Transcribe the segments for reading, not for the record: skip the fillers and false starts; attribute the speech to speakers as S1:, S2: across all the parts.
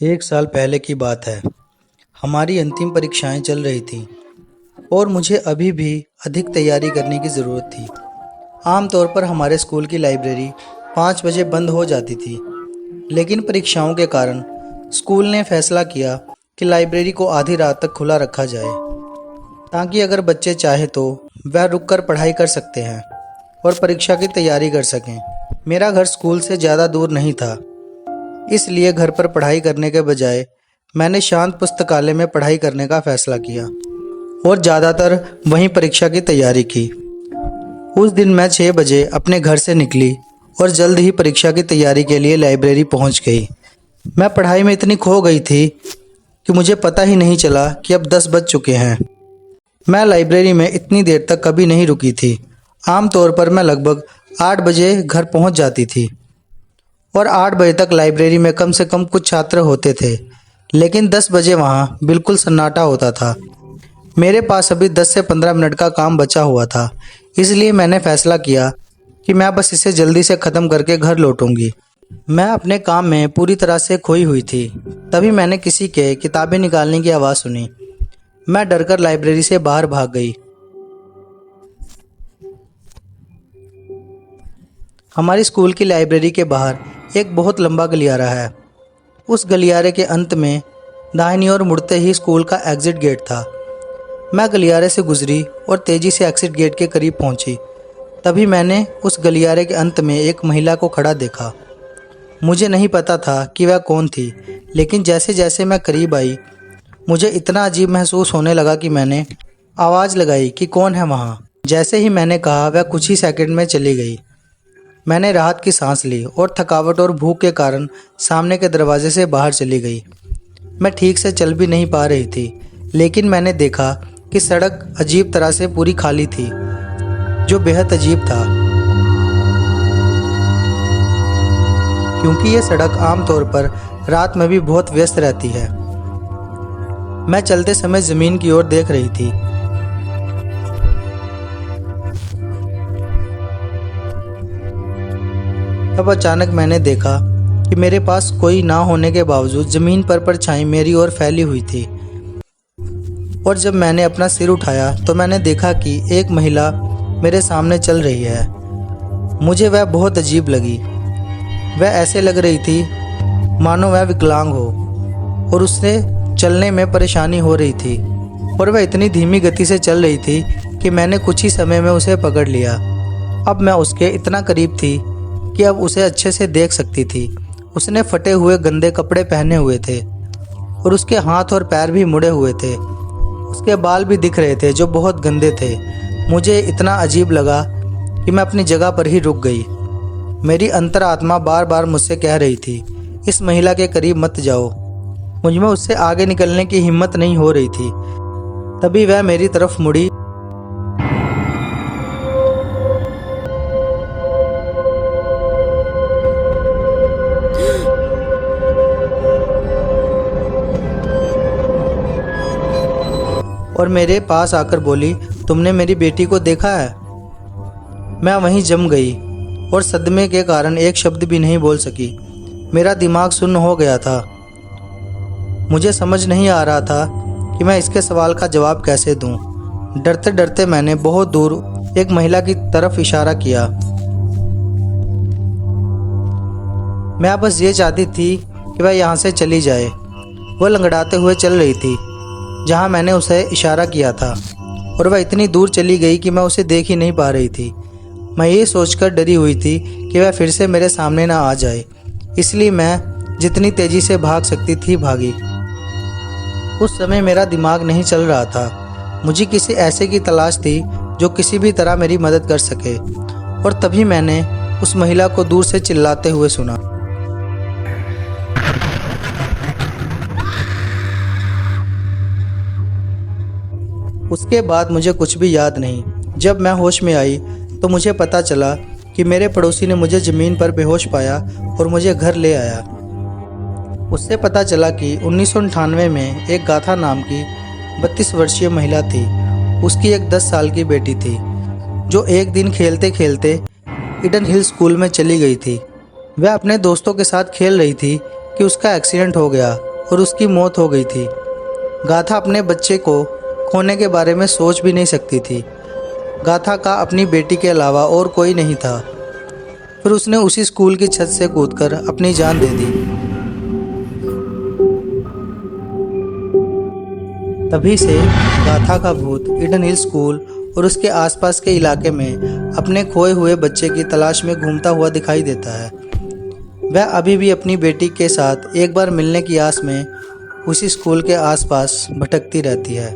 S1: एक साल पहले की बात है। हमारी अंतिम परीक्षाएं चल रही थीं और मुझे अभी भी अधिक तैयारी करने की ज़रूरत थी। आमतौर पर हमारे स्कूल की लाइब्रेरी 5 बजे बंद हो जाती थी, लेकिन परीक्षाओं के कारण स्कूल ने फैसला किया कि लाइब्रेरी को आधी रात तक खुला रखा जाए, ताकि अगर बच्चे चाहे तो वह रुककर पढ़ाई कर सकते हैं और परीक्षा की तैयारी कर सकें। मेरा घर स्कूल से ज़्यादा दूर नहीं था, इसलिए घर पर पढ़ाई करने के बजाय मैंने शांत पुस्तकालय में पढ़ाई करने का फैसला किया और ज़्यादातर वहीं परीक्षा की तैयारी की। उस दिन मैं 6 बजे अपने घर से निकली और जल्द ही परीक्षा की तैयारी के लिए लाइब्रेरी पहुंच गई। मैं पढ़ाई में इतनी खो गई थी कि मुझे पता ही नहीं चला कि अब 10 बज चुके हैं। मैं लाइब्रेरी में इतनी देर तक कभी नहीं रुकी थी। आमतौर पर मैं लगभग 8 बजे घर पहुंच जाती थी और 8 बजे तक लाइब्रेरी में कम से कम कुछ छात्र होते थे, लेकिन 10 बजे वहाँ बिल्कुल सन्नाटा होता था। मेरे पास अभी 10 से 15 मिनट का काम बचा हुआ था, इसलिए मैंने फैसला किया कि मैं बस इसे जल्दी से ख़त्म करके घर लौटूंगी। मैं अपने काम में पूरी तरह से खोई हुई थी। तभी मैंने किसी के किताबें निकालने की आवाज़ सुनी। मैं डरकर लाइब्रेरी से बाहर भाग गई। हमारी स्कूल की लाइब्रेरी के बाहर एक बहुत लंबा गलियारा है। उस गलियारे के अंत में दाहिनी ओर मुड़ते ही स्कूल का एग्ज़िट गेट था। मैं गलियारे से गुजरी और तेज़ी से एग्ज़िट गेट के करीब पहुंची। तभी मैंने उस गलियारे के अंत में एक महिला को खड़ा देखा। मुझे नहीं पता था कि वह कौन थी, लेकिन जैसे जैसे मैं करीब आई, मुझे इतना अजीब महसूस होने लगा कि मैंने आवाज़ लगाई कि कौन है वहाँ। जैसे ही मैंने कहा, वह कुछ ही सेकंड में चली गई। मैंने राहत की सांस ली और थकावट और भूख के कारण सामने के दरवाजे से बाहर चली गई। मैं ठीक से चल भी नहीं पा रही थी, लेकिन मैंने देखा कि सड़क अजीब तरह से पूरी खाली थी, जो बेहद अजीब था, क्योंकि ये सड़क आमतौर पर रात में भी बहुत व्यस्त रहती है। मैं चलते समय ज़मीन की ओर देख रही थी। तब अचानक मैंने देखा कि मेरे पास कोई ना होने के बावजूद ज़मीन पर परछाई मेरी ओर फैली हुई थी, और जब मैंने अपना सिर उठाया तो मैंने देखा कि एक महिला मेरे सामने चल रही है। मुझे वह बहुत अजीब लगी। वह ऐसे लग रही थी मानो वह विकलांग हो और उससे चलने में परेशानी हो रही थी, और वह इतनी धीमी गति से चल रही थी कि मैंने कुछ ही समय में उसे पकड़ लिया। अब मैं उसके इतना करीब थी कि अब उसे अच्छे से देख सकती थी। उसने फटे हुए गंदे कपड़े पहने हुए थे और उसके हाथ और पैर भी मुड़े हुए थे। उसके बाल भी दिख रहे थे, जो बहुत गंदे थे। मुझे इतना अजीब लगा कि मैं अपनी जगह पर ही रुक गई। मेरी अंतरात्मा बार बार मुझसे कह रही थी, इस महिला के करीब मत जाओ। मुझ में उससे आगे निकलने की हिम्मत नहीं हो रही थी। तभी वह मेरी तरफ मुड़ी और मेरे पास आकर बोली, तुमने मेरी बेटी को देखा है? मैं वहीं जम गई और सदमे के कारण एक शब्द भी नहीं बोल सकी। मेरा दिमाग सुन्न हो गया था। मुझे समझ नहीं आ रहा था कि मैं इसके सवाल का जवाब कैसे दूं। डरते डरते मैंने बहुत दूर एक महिला की तरफ इशारा किया। मैं बस ये चाहती थी कि वह यहाँ से चली जाए। वह लंगड़ाते हुए चल रही थी जहाँ मैंने उसे इशारा किया था, और वह इतनी दूर चली गई कि मैं उसे देख ही नहीं पा रही थी। मैं ये सोचकर डरी हुई थी कि वह फिर से मेरे सामने ना आ जाए, इसलिए मैं जितनी तेज़ी से भाग सकती थी भागी। उस समय मेरा दिमाग नहीं चल रहा था। मुझे किसी ऐसे की तलाश थी जो किसी भी तरह मेरी मदद कर सके, और तभी मैंने उस महिला को दूर से चिल्लाते हुए सुना। उसके बाद मुझे कुछ भी याद नहीं। जब मैं होश में आई तो मुझे पता चला कि मेरे पड़ोसी ने मुझे ज़मीन पर बेहोश पाया और मुझे घर ले आया। उससे पता चला कि 1998 में एक गाथा नाम की 32 वर्षीय महिला थी। उसकी एक 10 साल की बेटी थी, जो एक दिन खेलते खेलते ईडन हिल स्कूल में चली गई थी। वह अपने दोस्तों के साथ खेल रही थी कि उसका एक्सीडेंट हो गया और उसकी मौत हो गई थी। गाथा अपने बच्चे को खोने के बारे में सोच भी नहीं सकती थी। गाथा का अपनी बेटी के अलावा और कोई नहीं था। फिर उसने उसी स्कूल की छत से कूदकर अपनी जान दे दी। तभी से गाथा का भूत ईडन हिल स्कूल और उसके आसपास के इलाके में अपने खोए हुए बच्चे की तलाश में घूमता हुआ दिखाई देता है। वह अभी भी अपनी बेटी के साथ एक बार मिलने की आस में उसी स्कूल के आसपास भटकती रहती है।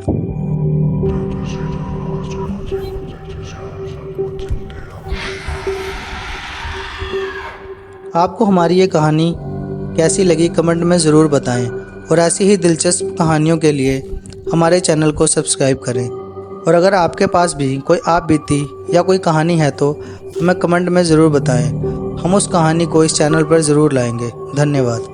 S1: आपको हमारी ये कहानी कैसी लगी कमेंट में ज़रूर बताएं और ऐसी ही दिलचस्प कहानियों के लिए हमारे चैनल को सब्सक्राइब करें। और अगर आपके पास भी कोई आप बीती या कोई कहानी है तो हमें कमेंट में ज़रूर बताएं। हम उस कहानी को इस चैनल पर ज़रूर लाएंगे। धन्यवाद।